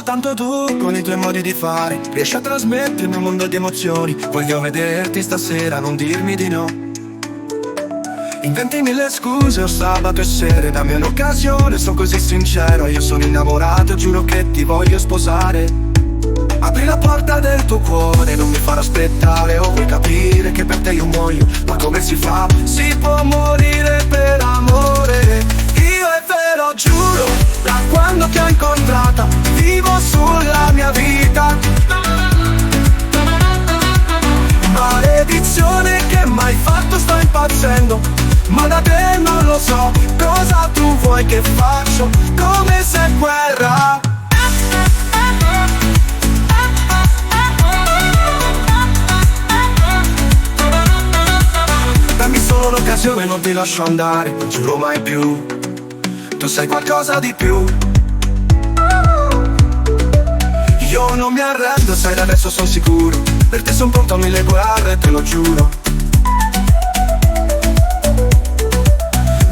soltanto tu, con i tuoi modi di fare, riesci a trasmettermi un mondo di emozioni. Voglio vederti stasera, non dirmi di no. Inventi mille scuse, o sabato e sere, dammi un'occasione, sono così sincero. Io sono innamorato, giuro che ti voglio sposare. Apri la porta del tuo cuore, non mi farò aspettare. O vuoi capire che per te io muoio, ma come si fa? Si può morire per amore. Io è vero, giuro, da quando ti ho incontrata vivo sulla mia vita. Maledizione che m'hai fatto, sto impazzendo, ma da te non lo so cosa tu vuoi che faccio, come se guerra. Dammi solo l'occasione, non ti lascio andare, non giuro mai più. Tu sei qualcosa di più. Io non mi arrendo, sai, da adesso sono sicuro. Per te son pronto a mille guerre, te lo giuro.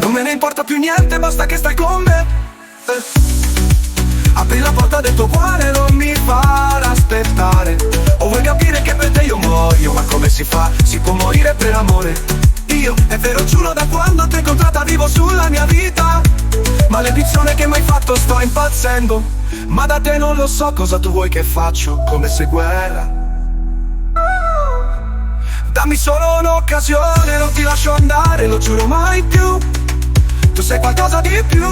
Non me ne importa più niente, basta che stai con me. Apri la porta del tuo cuore, non mi far aspettare. O vuoi capire che per te io muoio, ma come si fa? Si può morire per amore. Io, è vero, giuro, da quando ti ho incontrata vivo sulla mia vita. Maledizione che m'hai fatto, sto impazzendo, ma da te non lo so cosa tu vuoi che faccio, come se guerra. Dammi solo un'occasione, non ti lascio andare, lo giuro mai più. Tu sei qualcosa di più.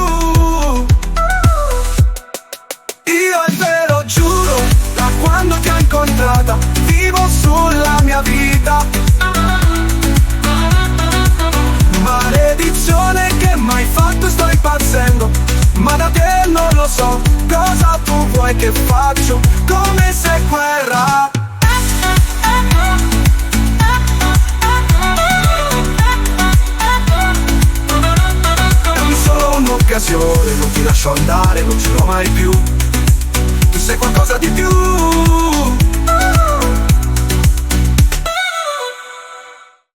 Io è vero, giuro, da quando ti ho incontrata vivo sulla mia vita. Maledizione che m'hai fatto, sto impazzendo, ma da te non lo so cosa tu vuoi che faccio, come se guerra. Dammi solo un'occasione, non ti lascio andare, non giuro mai più. Tu sei qualcosa di più.